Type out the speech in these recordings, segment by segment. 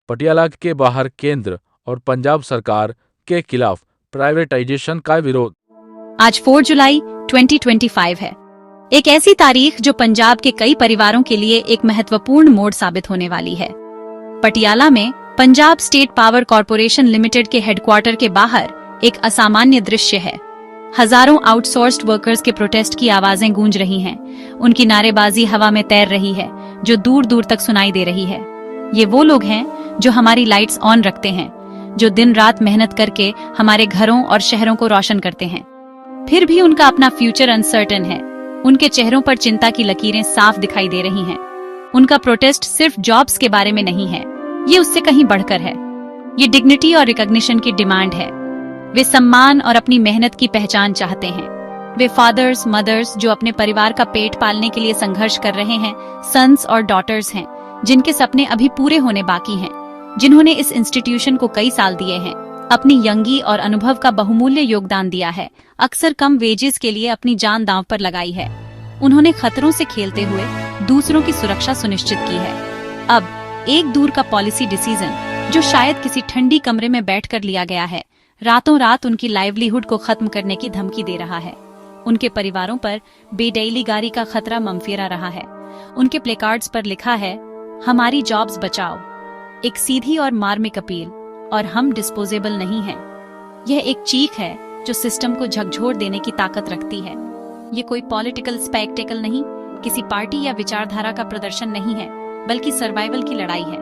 पटियाला के बाहर केंद्र और पंजाब सरकार के खिलाफ प्राइवेटाइजेशन का विरोध। आज 4 जुलाई 2025 है, एक ऐसी तारीख जो पंजाब के कई परिवारों के लिए एक महत्वपूर्ण मोड़ साबित होने वाली है। पटियाला में Punjab state power corporation limited के हेडक्वार्टर के बाहर एक असामान्य दृश्य है। हजारों आउटसोर्स्ड वर्कर्स के प्रोटेस्ट की आवाजें गूंज रही हैं। उनकी नारेबाजी हवा में तैर रही है, जो दूर दूर तक सुनाई दे रही है। ये वो लोग हैं जो हमारी लाइट्स ऑन रखते हैं, जो दिन रात मेहनत करके हमारे घरों और शहरों को रोशन करते हैं। फिर भी उनका अपना फ्यूचर अनसर्टेन है। उनके चेहरों पर चिंता की लकीरें साफ दिखाई दे रही हैं। उनका प्रोटेस्ट सिर्फ जॉब्स के बारे में नहीं है, ये उससे कहीं बढ़कर है। ये डिग्निटी और रिकॉग्निशन की डिमांड है। वे सम्मान और अपनी मेहनत की पहचान चाहते हैं। वे फादर्स, मदर्स जो अपने परिवार का पेट पालने के लिए संघर्ष कर रहे हैं, सन्स और डॉटर्स हैं जिनके सपने अभी पूरे होने बाकी हैं, जिन्होंने इस इंस्टीट्यूशन को कई साल दिए हैं, अपनी यंगी और अनुभव का बहुमूल्य योगदान दिया है, अक्सर कम वेजेस के लिए अपनी जान दांव पर लगाई है। उन्होंने खतरों से खेलते हुए दूसरों की सुरक्षा सुनिश्चित की है। अब एक दूर का पॉलिसी डिसीजन जो शायद किसी ठंडी कमरे में बैठकर लिया गया है, रातों रात उनकी लाइवलीहुड को खत्म करने की धमकी दे रहा है। उनके परिवारों पर बेदखली का खतरा मंफिरा रहा है। उनके प्लेकार्ड्स पर लिखा है, हमारी जॉब्स बचाओ, एक सीधी और मार्मिक अपील, और हम डिस्पोजेबल नहीं हैं। यह एक चीख है जो सिस्टम को झकझोर देने की ताकत रखती है। ये कोई पॉलिटिकल स्पेक्टेकल नहीं, किसी पार्टी या विचारधारा का प्रदर्शन नहीं है, बल्कि सर्वाइवल की लड़ाई है।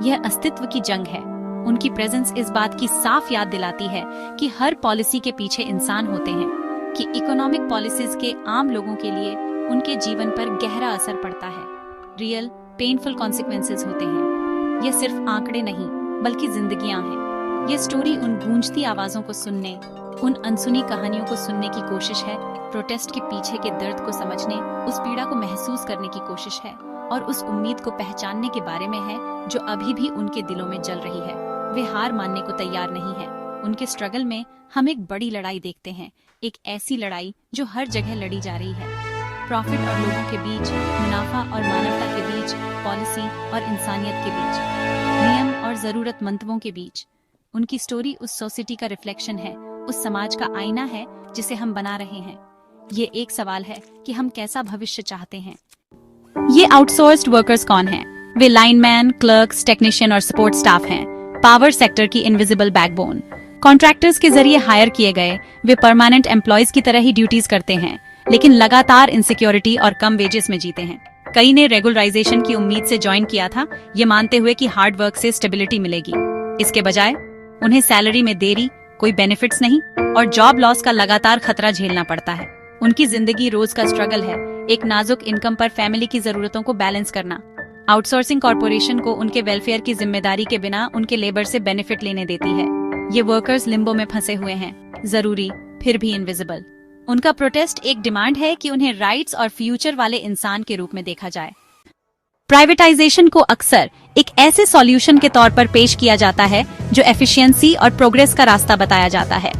यह अस्तित्व की जंग है। उनकी प्रेजेंस इस बात की साफ याद दिलाती है कि हर पॉलिसी के पीछे इंसान होते हैं, कि इकोनॉमिक पॉलिसीज के आम लोगों के लिए उनके जीवन पर गहरा असर पड़ता है। रियल पेनफुल कॉन्सिक्वेंसेस होते हैं। यह सिर्फ आंकड़े नहीं, बल्कि जिंदगियां हैं। यह स्टोरी उन गूंजती आवाजों को सुनने, उन अनसुनी कहानियों को सुनने की कोशिश है, प्रोटेस्ट के पीछे के दर्द को समझने, उस पीड़ा को महसूस करने की कोशिश है, और उस उम्मीद को पहचानने के बारे में है जो अभी भी उनके दिलों में जल रही है। वे हार मानने को तैयार नहीं है। उनके स्ट्रगल में हम एक बड़ी लड़ाई देखते हैं, एक ऐसी लड़ाई जो हर जगह लड़ी जा रही है। प्रॉफिट और लोगों के बीच, मुनाफा और मानवता के बीच, पॉलिसी और इंसानियत के बीच, नियम और जरूरतमंदों के बीच। उनकी स्टोरी उस सोसाइटी का रिफ्लेक्शन है, उस समाज का आईना है जिसे हम बना रहे हैं। ये एक सवाल है कि हम कैसा भविष्य चाहते हैं। ये आउटसोर्स्ड वर्कर्स कौन हैं? वे लाइनमैन, क्लर्क्स, टेक्नीशियन और सपोर्ट स्टाफ हैं। पावर सेक्टर की इनविजिबल बैकबोन। कॉन्ट्रैक्टर्स के जरिए हायर किए गए, वे परमानेंट एम्प्लॉयज की तरह ही ड्यूटीज करते हैं, लेकिन लगातार इनसिक्योरिटी और कम वेजेस में जीते हैं। कई ने रेगुलराइजेशन की उम्मीद से ज्वाइन किया था, ये मानते हुए कि हार्ड वर्क से स्टेबिलिटी मिलेगी। इसके बजाय उन्हें सैलरी में देरी, कोई बेनिफिट्स नहीं और जॉब लॉस का लगातार खतरा झेलना पड़ता है। उनकी जिंदगी रोज का स्ट्रगल है, एक नाजुक इनकम पर फैमिली की जरूरतों को बैलेंस करना। आउटसोर्सिंग कॉर्पोरेशन को उनके वेलफेयर की जिम्मेदारी के बिना उनके लेबर से बेनिफिट लेने देती है। ये वर्कर्स लिम्बो में फंसे हुए हैं, जरूरी फिर भी इनविजिबल। उनका प्रोटेस्ट एक डिमांड है कि उन्हें राइट्स और फ्यूचर वाले इंसान के रूप में देखा जाए। प्राइवेटाइजेशन को अक्सर एक ऐसे सॉल्यूशन के तौर पर पेश किया जाता है जो एफिशिएंसी और प्रोग्रेस का रास्ता बताया जाता है।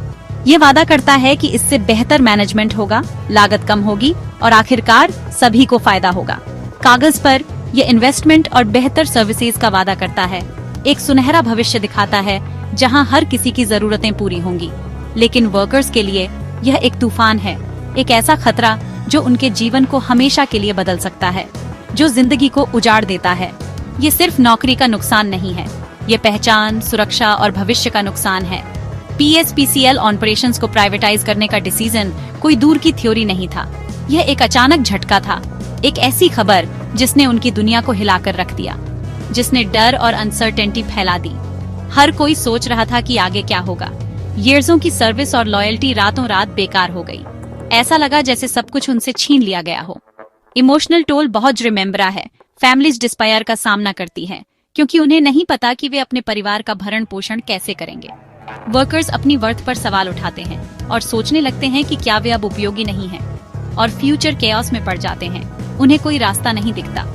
ये वादा करता है कि इससे बेहतर मैनेजमेंट होगा, लागत कम होगी और आखिरकार सभी को फायदा होगा। कागज पर यह इन्वेस्टमेंट और बेहतर सर्विसेज का वादा करता है, एक सुनहरा भविष्य दिखाता है जहां हर किसी की जरूरतें पूरी होंगी। लेकिन वर्कर्स के लिए यह एक तूफान है, एक ऐसा खतरा जो उनके जीवन को हमेशा के लिए बदल सकता है, जो जिंदगी को उजाड़ देता है। ये सिर्फ नौकरी का नुकसान नहीं है, ये पहचान, सुरक्षा और भविष्य का नुकसान है। PSPCL ऑपरेशंस को प्राइवेटाइज करने का डिसीजन कोई दूर की थ्योरी नहीं था, यह एक अचानक झटका था, एक ऐसी खबर जिसने उनकी दुनिया को हिलाकर रख दिया, जिसने डर और अनसर्टेनिटी फैला दी। हर कोई सोच रहा था कि आगे क्या होगा। ईयर्सों की सर्विस और लॉयल्टी रातों रात बेकार हो गई। ऐसा लगा जैसे सब कुछ उनसे छीन लिया गया हो। इमोशनल टोल बहुत रिमेम्बरा है। फैमिलीज डिस्पायर का सामना करती हैं, क्योंकि उन्हें नहीं पता कि वे अपने परिवार का भरण पोषण कैसे करेंगे। वर्कर्स अपनी वर्थ पर सवाल उठाते हैं और सोचने लगते हैं कि क्या वे अब उपयोगी नहीं हैं, और फ्यूचर केओस में पड़ जाते हैं। उन्हें कोई रास्ता नहीं दिखता।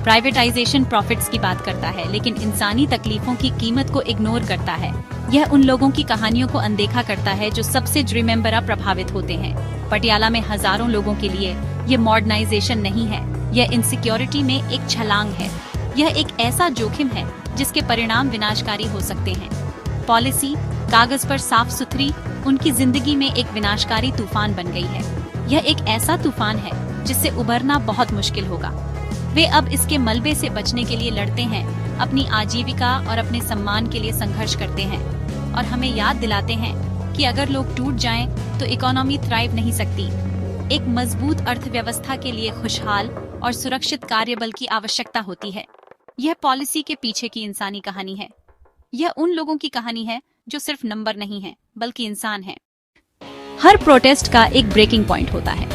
प्राइवेटाइजेशन प्रॉफिट्स की बात करता है, लेकिन इंसानी तकलीफों की कीमत को इग्नोर करता है। यह उन लोगों की कहानियों को अनदेखा करता है जो सबसे रिमेम्बरा प्रभावित होते हैं। पटियाला में हजारों लोगों के लिए ये मॉडर्नाइजेशन नहीं है, यह इनसिक्योरिटी में एक छलांग है। यह एक ऐसा जोखिम है जिसके परिणाम विनाशकारी हो सकते हैं। पॉलिसी कागज पर साफ सुथरी, उनकी जिंदगी में एक विनाशकारी तूफान बन गई है। यह एक ऐसा तूफान है जिससे उबरना बहुत मुश्किल होगा। वे अब इसके मलबे से बचने के लिए लड़ते हैं, अपनी आजीविका और अपने सम्मान के लिए संघर्ष करते हैं और हमें याद दिलाते हैं कि अगर लोग टूट जाएं तो इकोनॉमी थ्राइव नहीं सकती। एक मजबूत अर्थव्यवस्था के लिए खुशहाल और सुरक्षित कार्यबल की आवश्यकता होती है। यह पॉलिसी के पीछे की इंसानी कहानी है। यह उन लोगों की कहानी है जो सिर्फ नंबर नहीं है बल्कि इंसान है। हर प्रोटेस्ट का एक ब्रेकिंग पॉइंट होता है।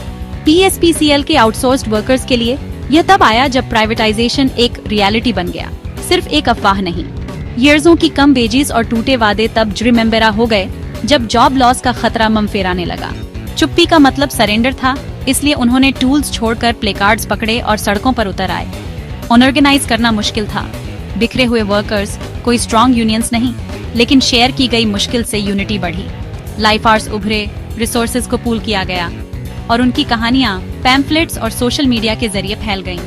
PSPCL के आउटसोर्स्ड वर्कर्स के लिए यह तब आया जब प्राइवेटाइजेशन एक रियलिटी बन गया, सिर्फ एक अफवाह नहीं। ईयर्सों की कम वेजेस और टूटे वादे तब रिमेम्बरा हो गए जब जॉब लॉस का खतरा मंफेराने लगा। चुप्पी का मतलब सरेंडर था, इसलिए उन्होंने टूल्स छोड़कर प्लेकार्ड्स पकड़े और सड़कों पर उतर आए। ऑर्गेनाइज करना मुश्किल था, बिखरे हुए वर्कर्स, कोई स्ट्रॉन्ग यूनियंस नहीं, लेकिन शेयर की गई मुश्किल से यूनिटी बढ़ी। लाइफ आवर्स उभरे, रिसोर्सेज को पूल किया गया और उनकी कहानियां पैम्फलेट्स और सोशल मीडिया के जरिए फैल गईं।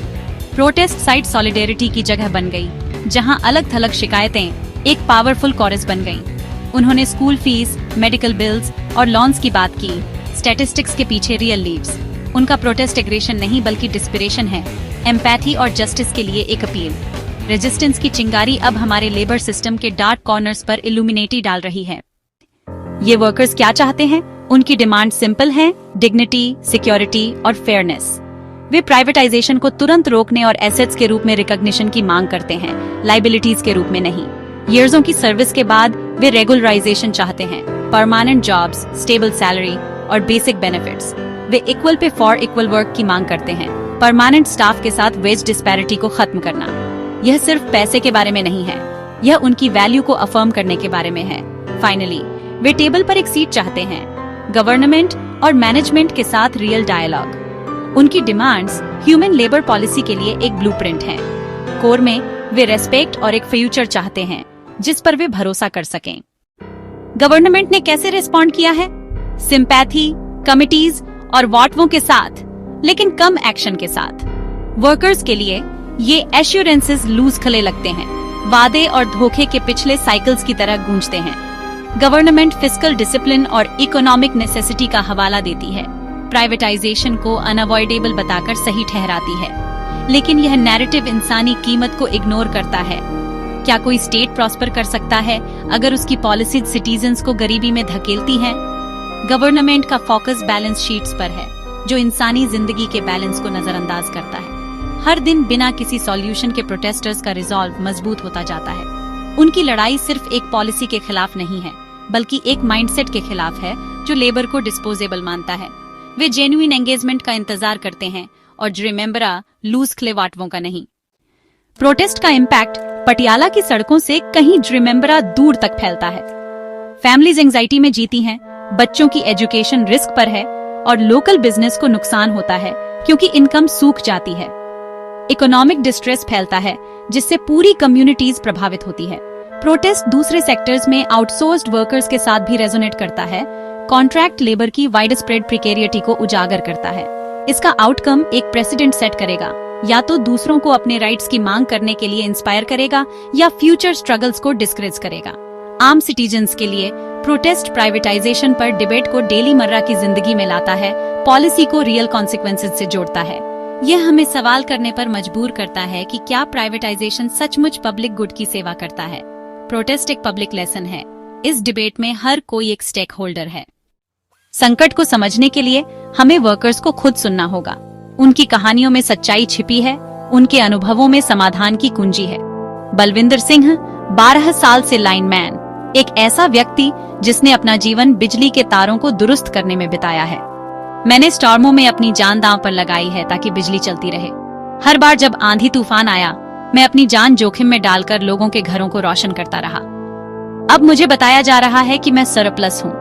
प्रोटेस्ट साइट सॉलिडेरिटी की जगह बन गई, जहां अलग थलग शिकायतें एक पावरफुल कोरस बन गईं। उन्होंने स्कूल फीस, मेडिकल बिल्स और लॉन्स की बात की, स्टैटिस्टिक्स के पीछे रियल लीव्स। उनका प्रोटेस्ट एग्रेशन नहीं बल्कि डिस्पिरेशन है, एम्पैथी और जस्टिस के लिए एक अपील। रेजिस्टेंस की चिंगारी अब हमारे लेबर सिस्टम के डार्क कॉर्नर्स पर इल्यूमिनेटी डाल रही है। ये वर्कर्स क्या चाहते हैं? उनकी डिमांड सिंपल है, डिग्निटी, सिक्योरिटी और फेयरनेस। वे प्राइवेटाइजेशन को तुरंत रोकने और एसेट्स के रूप में रिकॉग्निशन की मांग करते हैं, लाइबिलिटीज के रूप में नहीं। ईयर्सों की सर्विस के बाद वे रेगुलराइजेशन चाहते हैं, परमानेंट जॉब्स, स्टेबल सैलरी और basic benefits. Way equal pay for equal work की मांग करते हैं, परमानेंट स्टाफ के साथ वेज डिस्पैरिटी को खत्म करना। यह सिर्फ पैसे के बारे में नहीं है, यह उनकी वैल्यू को अफर्म करने के बारे में है। फाइनली वे टेबल पर एक सीट चाहते हैं, गवर्नमेंट और मैनेजमेंट के साथ रियल डायलॉग। उनकी डिमांड्स ह्यूमन लेबर पॉलिसी के लिए एक ब्लूप्रिंट है। कोर में वे रेस्पेक्ट और एक फ्यूचर चाहते हैं जिस पर वे भरोसा कर सकें। गवर्नमेंट ने कैसे रिस्पॉन्ड किया है? सिंपैथी, कमिटीज और वॉटवों के साथ, लेकिन कम एक्शन के साथ। वर्कर्स के लिए ये एश्योरेंसेस लूज खले लगते हैं, वादे और धोखे के पिछले साइकिल्स की तरह गूंजते हैं। गवर्नमेंट फिस्कल डिसिप्लिन और इकोनॉमिक नेसेसिटी का हवाला देती है, प्राइवेटाइजेशन को अनअवॉइडेबल बताकर सही ठहराती है, लेकिन यह नैरेटिव इंसानी कीमत को इग्नोर करता है। क्या कोई स्टेट प्रॉस्पर कर सकता है अगर उसकी पॉलिसीज सिटीजन्स को गरीबी में धकेलती हैं? गवर्नमेंट का फोकस बैलेंस शीट्स पर है, जो इंसानी जिंदगी के बैलेंस को नजरअंदाज करता है। हर दिन बिना किसी सॉल्यूशन के प्रोटेस्टर्स का रिजॉल्व मजबूत होता जाता है। उनकी लड़ाई सिर्फ एक पॉलिसी के खिलाफ नहीं है, बल्कि एक माइंडसेट के खिलाफ है जो लेबर को डिस्पोजेबल मानता है। वे जेन्युइन एंगेजमेंट का इंतजार करते हैं और रिमेम्बरा लूज क्लेवाटवों का नहीं। प्रोटेस्ट का इम्पैक्ट पटियाला की सड़कों से कहीं रिमेम्बरा दूर तक फैलता है। फैमिलीज एंजाइटी में जीती हैं, बच्चों की एजुकेशन रिस्क पर है और लोकल बिजनेस को नुकसान होता है क्योंकि इनकम सूख जाती है। इकोनॉमिक डिस्ट्रेस फैलता है जिससे पूरी कम्युनिटीज प्रभावित होती है। प्रोटेस्ट दूसरे सेक्टर्स में आउटसोर्स्ड वर्कर्स के साथ भी रेजोनेट करता है, कॉन्ट्रैक्ट लेबर की वाइड स्प्रेड प्रिकेरियटी को उजागर करता है। इसका आउटकम एक प्रेसिडेंट सेट करेगा, या तो दूसरों को अपने राइट्स की मांग करने के लिए इंस्पायर करेगा या फ्यूचर स्ट्रगल्स को डिस्करेज करेगा। आम सिटीजन्स के लिए प्रोटेस्ट प्राइवेटाइजेशन पर डिबेट को डेली मर्रा की जिंदगी में लाता है, पॉलिसी को रियल कॉन्सिक्वेंसेज से जोड़ता है। यह हमें सवाल करने पर मजबूर करता है कि क्या प्राइवेटाइजेशन सचमुच पब्लिक गुड की सेवा करता है। प्रोटेस्ट एक पब्लिक लेसन है। इस डिबेट में हर कोई एक स्टेक होल्डर है। संकट को समझने के लिए हमें वर्कर्स को खुद सुनना होगा। उनकी कहानियों में सच्चाई छिपी है, उनके अनुभवों में समाधान की कुंजी है। बलविंदर सिंह 12 साल से लाइनमैन, एक ऐसा व्यक्ति जिसने अपना जीवन बिजली के तारों को दुरुस्त करने में बिताया है। मैंने स्टॉर्मों में अपनी जान दांव पर लगाई है ताकि बिजली चलती रहे। हर बार जब आंधी तूफान आया, मैं अपनी जान जोखिम में डालकर लोगों के घरों को रोशन करता रहा। अब मुझे बताया जा रहा है कि मैं सरप्लस हूँ,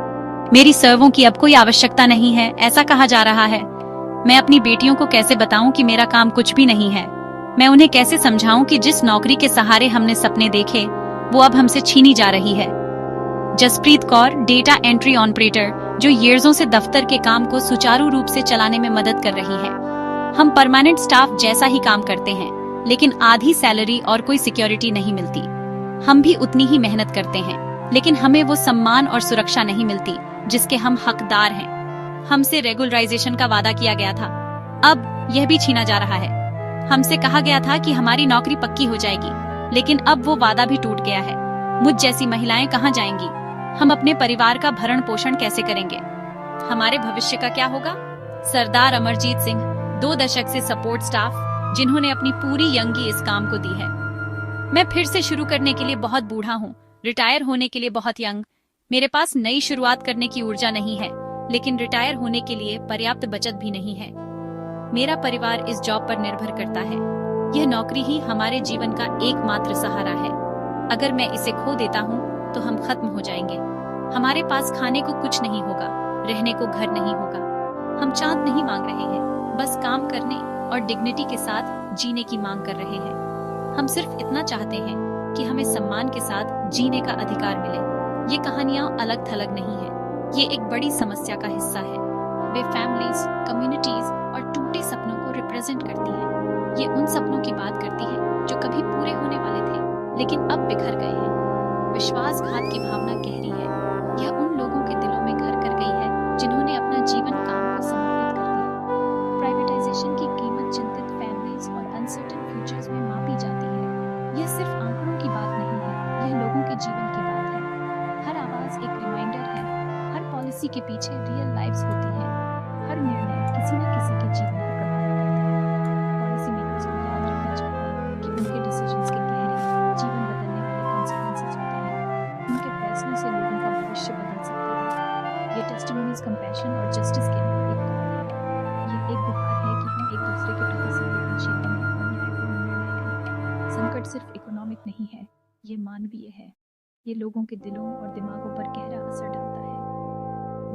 मेरी सर्वों की अब कोई आवश्यकता नहीं है, ऐसा कहा जा रहा है। मैं अपनी बेटियों को कैसे बताऊं कि मेरा काम कुछ भी नहीं है? मैं उन्हें कैसे समझाऊं कि जिस नौकरी के सहारे हमने सपने देखे वो अब हमसे छीनी जा रही है? Jaspreet Kaur, data entry operator, जो ईयर्सों से दफ्तर के काम को सुचारू रूप से चलाने में मदद कर रही है। हम परमानेंट स्टाफ जैसा ही काम करते हैं, लेकिन आधी सैलरी और कोई सिक्योरिटी नहीं मिलती। हम भी उतनी ही मेहनत करते हैं, लेकिन हमें वो सम्मान और सुरक्षा नहीं मिलती जिसके हम हकदार हैं। हमसे रेगुलराइजेशन का वादा किया गया था, अब यह भी छीना जा रहा है। हमसे कहा गया था कि हमारी नौकरी पक्की हो जाएगी, लेकिन अब वो वादा भी टूट गया है। मुझ जैसी महिलाएं कहाँ जाएंगी? हम अपने परिवार का भरण पोषण कैसे करेंगे? हमारे भविष्य का क्या होगा? सरदार अमरजीत सिंह, 2 दशक से सपोर्ट स्टाफ, जिन्होंने अपनी पूरी यंगी इस काम को दी है। मैं फिर से शुरू करने के लिए बहुत बूढ़ा हूँ, रिटायर होने के लिए बहुत यंग। मेरे पास नई शुरुआत करने की ऊर्जा नहीं है, लेकिन रिटायर होने के लिए पर्याप्त बचत भी नहीं है। मेरा परिवार इस जॉब पर निर्भर करता है। यह नौकरी ही हमारे जीवन का एकमात्र सहारा है। अगर मैं इसे खो देता हूँ तो हम खत्म हो जाएंगे। हमारे पास खाने को कुछ नहीं होगा, रहने को घर नहीं होगा। हम चांद नहीं मांग रहे हैं, बस काम करने और डिग्निटी के साथ जीने की मांग कर रहे हैं। हम सिर्फ इतना चाहते हैं कि हमें सम्मान के साथ जीने का अधिकार मिले। ये कहानियां अलग थलग नहीं है, ये एक बड़ी समस्या का हिस्सा है। वे फैमिलीज, कम्युनिटीज और टूटे सपनों को रिप्रेजेंट करती है। ये उन सपनों की बात करती है जो कभी पूरे होने वाले थे, लेकिन अब बिखर गए हैं। विश्वासघात की भावना गहरी है। यह उन लोगों के दिलों में घर कर गई है जिन्होंने अपना जीवन काम को समर्पित कर दिया। प्राइवेटाइजेशन की कीमत चिंतित फैमिलीज और अनसर्टेन फ्यूचर्स में मापी जाती है। यह सिर्फ आंकड़ों की बात नहीं है, यह लोगों के जीवन की बात है। हर आवाज एक रिमाइंडर है, हर पॉलिसी के पीछे रियल लाइव्स होती है। हर निर्णय किसी न किसी के जीवन को प्रभावित करता है। पॉलिसी मेकर्स को याद रखना चाहिए कि उनके डिसीजंस के गहरे जीवन बदलने वाले कॉन्सिक्वेंसेस होते हैं। उनके फैसलों से लोगों का भविष्य बदल सकता है। ये टेस्टिमोनीज कंपैशन और जस्टिस के लिए एक कॉल है। ये एक गुहार है कि हम एक दूसरे के प्रति संवेदनशील बनें और न्यायपूर्ण निर्णय लें। संकट सिर्फ इकोनॉमिक नहीं है, ये मानवीय है। ये लोगों के दिलों और दिमागों पर गहरा असर डालता है।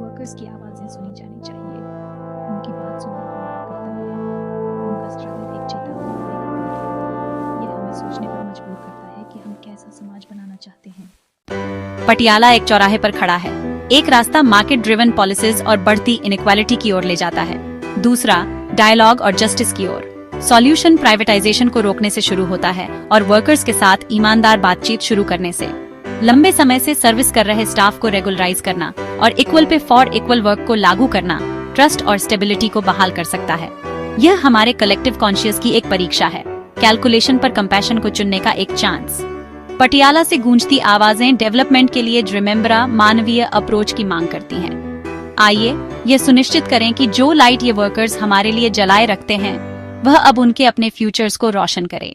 वर्कर्स की आवाजें सुनी जानी चाहिए, उनकी बात सुनना हमारा कर्तव्य है। उनका स्ट्रगल एक चेतावनी है। ये हमें सोचने पर मजबूर करता है कि हम कैसा समाज बनाना चाहते हैं। पटियाला एक चौराहे पर खड़ा है। एक रास्ता मार्केट ड्रिवन पॉलिसीज और बढ़ती इनइक्वालिटी की ओर ले जाता है, दूसरा डायलॉग और जस्टिस की ओर। सॉल्यूशन प्राइवेटाइजेशन को रोकने से शुरू होता है और वर्कर्स के साथ ईमानदार बातचीत शुरू करने से। लंबे समय से सर्विस कर रहे स्टाफ को रेगुलराइज करना और equal pay for equal work को लागू करना ट्रस्ट और स्टेबिलिटी को बहाल कर सकता है। यह हमारे कलेक्टिव कॉन्शियस की एक परीक्षा है, कैलकुलेशन पर कंपैशन को चुनने का एक चांस। पटियाला से गूंजती आवाजें डेवलपमेंट के लिए रिमेम्बरा मानवीय अप्रोच की मांग करती हैं। आइए ये सुनिश्चित करें कि जो लाइट ये वर्कर्स हमारे लिए जलाए रखते हैं, वह अब उनके अपने फ्यूचर्स को रोशन करे।